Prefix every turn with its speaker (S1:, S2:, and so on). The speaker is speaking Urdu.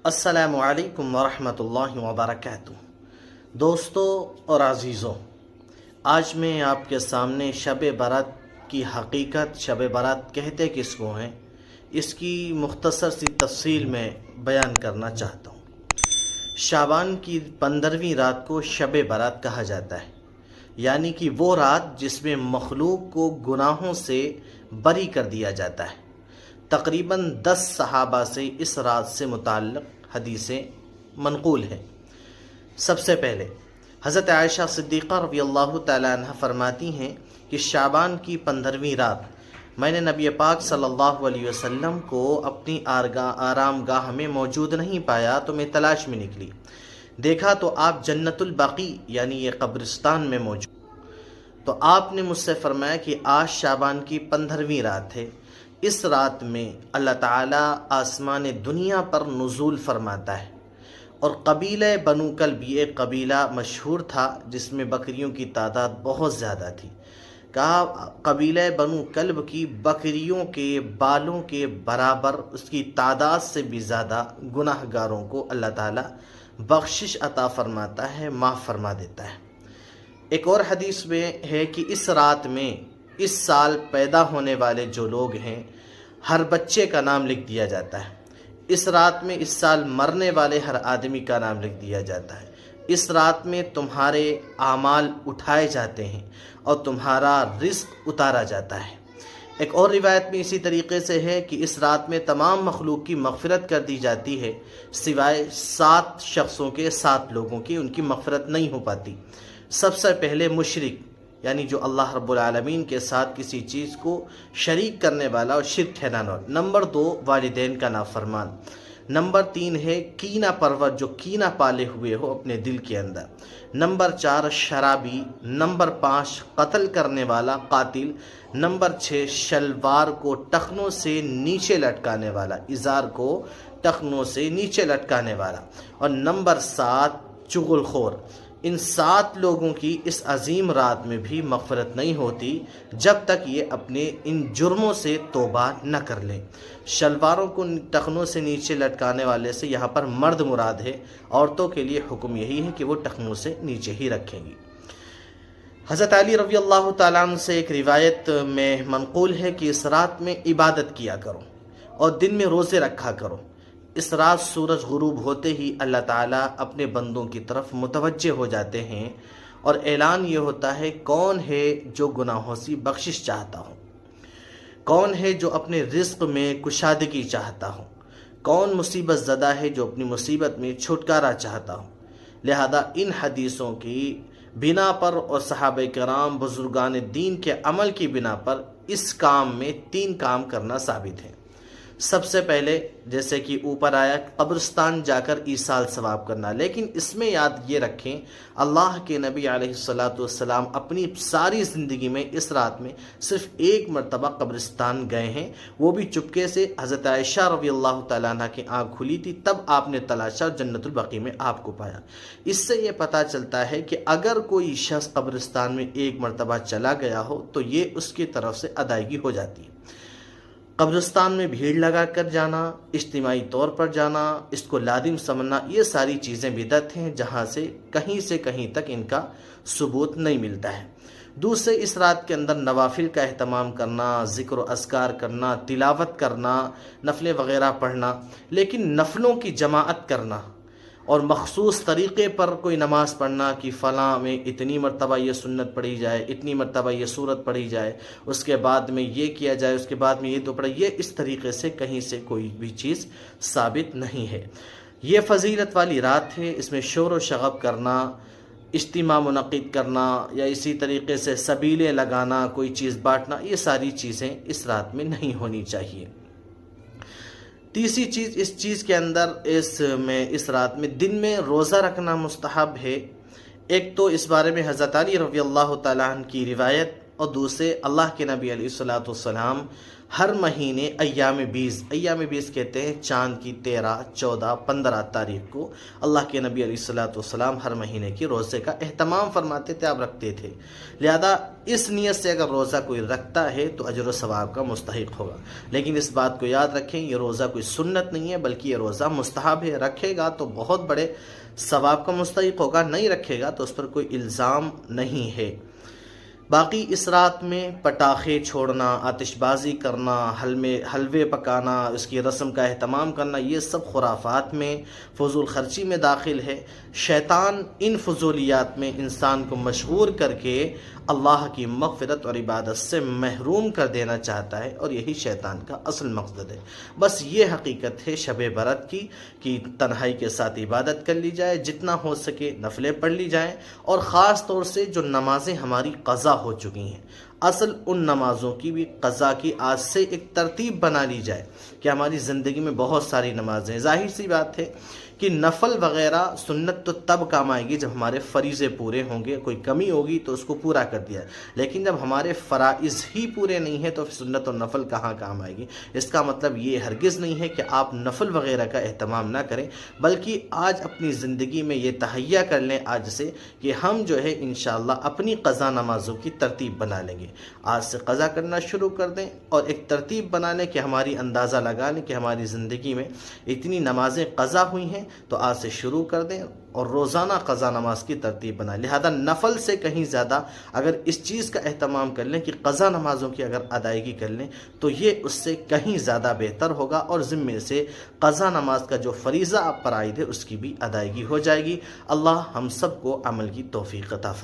S1: السلام علیکم ورحمۃ اللہ وبرکاتہ۔ دوستو اور عزیزوں، آج میں آپ کے سامنے شب برات کی حقیقت، شب برات کہتے کس کو ہیں، اس کی مختصر سی تفصیل میں بیان کرنا چاہتا ہوں۔ شعبان کی 15ویں رات کو شب برات کہا جاتا ہے، یعنی کہ وہ رات جس میں مخلوق کو گناہوں سے بری کر دیا جاتا ہے۔ تقریباً 10 صحابہ سے اس رات سے متعلق حدیثیں منقول ہیں۔ سب سے پہلے حضرت عائشہ صدیقہ رضی اللہ تعالیٰ عنہ فرماتی ہیں کہ شعبان کی 15ویں رات میں نے نبی پاک صلی اللہ علیہ وسلم کو اپنی آرام گاہ میں موجود نہیں پایا تو میں تلاش میں نکلی، دیکھا تو آپ جنت البقیع یعنی یہ قبرستان میں موجود، تو آپ نے مجھ سے فرمایا کہ آج شعبان کی 15ویں رات ہے، اس رات میں اللہ تعالیٰ آسمان دنیا پر نزول فرماتا ہے۔ اور قبیلہ بنو کلب یہ ایک قبیلہ مشہور تھا جس میں بکریوں کی تعداد بہت زیادہ تھی۔ کہا قبیلہ بنو کلب کی بکریوں کے بالوں کے برابر، اس کی تعداد سے بھی زیادہ گناہ گاروں کو اللہ تعالیٰ بخشش عطا فرماتا ہے، معاف فرما دیتا ہے۔ ایک اور حدیث میں ہے کہ اس رات میں اس سال پیدا ہونے والے جو لوگ ہیں ہر بچے کا نام لکھ دیا جاتا ہے۔ اس رات میں اس سال مرنے والے ہر آدمی کا نام لکھ دیا جاتا ہے۔ اس رات میں تمہارے اعمال اٹھائے جاتے ہیں اور تمہارا رزق اتارا جاتا ہے۔ ایک اور روایت میں اسی طریقے سے ہے کہ اس رات میں تمام مخلوق کی مغفرت کر دی جاتی ہے، سوائے 7 شخصوں کے، 7 لوگوں کی، ان کی مغفرت نہیں ہو پاتی۔ سب سے پہلے مشرک، یعنی جو اللہ رب العالمین کے ساتھ کسی چیز کو شریک کرنے والا اور شرک ٹھہرانے والا۔ نمبر 2 والدین کا نافرمان۔ نمبر 3 ہے کینہ پرور، جو کینہ پالے ہوئے ہو اپنے دل کے اندر۔ نمبر 4 شرابی۔ نمبر 5 قتل کرنے والا، قاتل۔ نمبر 6 شلوار کو ٹخنوں سے نیچے لٹکانے والا، ازار کو ٹخنوں سے نیچے لٹکانے والا۔ اور نمبر 7 چغل خور۔ ان 7 لوگوں کی اس عظیم رات میں بھی مغفرت نہیں ہوتی جب تک یہ اپنے ان جرموں سے توبہ نہ کر لیں۔ شلواروں کو ٹخنوں سے نیچے لٹکانے والے سے یہاں پر مرد مراد ہے، عورتوں کے لیے حکم یہی ہے کہ وہ ٹخنوں سے نیچے ہی رکھیں گی۔ حضرت علی رضی اللہ تعالیٰ عنہ سے ایک روایت میں منقول ہے کہ اس رات میں عبادت کیا کرو اور دن میں روزے رکھا کرو۔ اس رات سورج غروب ہوتے ہی اللہ تعالیٰ اپنے بندوں کی طرف متوجہ ہو جاتے ہیں اور اعلان یہ ہوتا ہے کون ہے جو گناہوں سے بخشش چاہتا ہو، کون ہے جو اپنے رزق میں کشادگی چاہتا ہو، کون مصیبت زدہ ہے جو اپنی مصیبت میں چھٹکارا چاہتا ہو۔ لہذا ان حدیثوں کی بنا پر اور صحابہ کرام بزرگان دین کے عمل کی بنا پر اس کام میں 3 کام کرنا ثابت ہے۔ سب سے پہلے جیسے کہ اوپر آیا قبرستان جا کر ایصال ثواب کرنا، لیکن اس میں یاد یہ رکھیں اللہ کے نبی علیہ الصلاۃ والسلام اپنی ساری زندگی میں اس رات میں صرف 1 مرتبہ قبرستان گئے ہیں، وہ بھی چپکے سے۔ حضرت عائشہ رضی اللہ تعالیٰ عنہ کی آنکھ کھلی تھی، تب آپ نے تلاشا، جنت البقیع میں آپ کو پایا۔ اس سے یہ پتہ چلتا ہے کہ اگر کوئی شخص قبرستان میں 1 مرتبہ چلا گیا ہو تو یہ اس کی طرف سے ادائیگی ہو جاتی ہے۔ قبرستان میں بھیڑ لگا کر جانا، اجتماعی طور پر جانا، اس کو لازم سمجھنا، یہ ساری چیزیں بدعت ہیں جہاں سے کہیں تک ان کا ثبوت نہیں ملتا ہے۔ دوسرے اس رات کے اندر نوافل کا اہتمام کرنا، ذکر و اذکار کرنا، تلاوت کرنا، نفلیں وغیرہ پڑھنا، لیکن نفلوں کی جماعت کرنا اور مخصوص طریقے پر کوئی نماز پڑھنا کہ فلاں میں اتنی مرتبہ یہ سنت پڑھی جائے، اتنی مرتبہ یہ سورت پڑھی جائے، اس کے بعد میں یہ کیا جائے، اس کے بعد میں یہ پڑھے، یہ اس طریقے سے کہیں سے کوئی بھی چیز ثابت نہیں ہے۔ یہ فضیلت والی رات ہے، اس میں شور و شغب کرنا، اجتماع منعقد کرنا یا اسی طریقے سے سبیلیں لگانا، کوئی چیز بانٹنا، یہ ساری چیزیں اس رات میں نہیں ہونی چاہیے۔ تیسری چیز اس چیز کے اندر اس رات میں دن میں روزہ رکھنا مستحب ہے۔ ایک تو اس بارے میں حضرت علی رضی اللہ تعالیٰ عنہ کی روایت اور دوسرے اللہ کے نبی علیہ الصلوۃ والسلام ہر مہینے ایام 20 کہتے ہیں چاند کی 13، 14، 15 تاریخ کو اللہ کے نبی علیہ الصلوۃ والسلام ہر مہینے کی روزے کا اہتمام فرماتے تھے، آپ رکھتے تھے۔ لہذا اس نیت سے اگر روزہ کوئی رکھتا ہے تو اجر و ثواب کا مستحق ہوگا، لیکن اس بات کو یاد رکھیں یہ روزہ کوئی سنت نہیں ہے بلکہ یہ روزہ مستحب ہے، رکھے گا تو بہت بڑے ثواب کا مستحق ہوگا، نہیں رکھے گا تو اس پر کوئی الزام نہیں ہے۔ باقی اس رات میں پٹاخے چھوڑنا، آتش بازی کرنا، حلوے پکانا، اس کی رسم کا اہتمام کرنا، یہ سب خرافات میں، فضول خرچی میں داخل ہے۔ شیطان ان فضولیات میں انسان کو مشغول کر کے اللہ کی مغفرت اور عبادت سے محروم کر دینا چاہتا ہے، اور یہی شیطان کا اصل مقصد ہے۔ بس یہ حقیقت ہے شب برات کی کہ تنہائی کے ساتھ عبادت کر لی جائے، جتنا ہو سکے نفلیں پڑھ لی جائیں، اور خاص طور سے جو نمازیں ہماری قضا ہو چکی ہیں، اصل ان نمازوں کی بھی قضا کی آج سے ایک ترتیب بنا لی جائے کہ ہماری زندگی میں بہت ساری نمازیں ہیں۔ ظاہر سی بات ہے کہ نفل وغیرہ سنت تو تب کام آئے گی جب ہمارے فریضے پورے ہوں گے، کوئی کمی ہوگی تو اس کو پورا کر دیا، لیکن جب ہمارے فرائض ہی پورے نہیں ہیں تو پھر سنت و نفل کہاں کام آئے گی؟ اس کا مطلب یہ ہرگز نہیں ہے کہ آپ نفل وغیرہ کا اہتمام نہ کریں، بلکہ آج اپنی زندگی میں یہ تہیہ کر لیں آج سے کہ ہم جو ہے انشاءاللہ اپنی قضا نمازوں کی ترتیب بنا لیں گے۔ آج سے قضا کرنا شروع کر دیں اور ایک ترتیب بنا لیں کہ ہماری اندازہ لگا لیں کہ ہماری زندگی میں اتنی نمازیں قضا ہوئی ہیں، تو آج سے شروع کر دیں اور روزانہ قضا نماز کی ترتیب بنائیں۔ لہذا نفل سے کہیں زیادہ اگر اس چیز کا اہتمام کر لیں کہ قضا نمازوں کی اگر ادائیگی کر لیں تو یہ اس سے کہیں زیادہ بہتر ہوگا، اور ذمے سے قضا نماز کا جو فریضہ آپ پر عائد ہے اس کی بھی ادائیگی ہو جائے گی۔ اللہ ہم سب کو عمل کی توفیق عطا فرمائے۔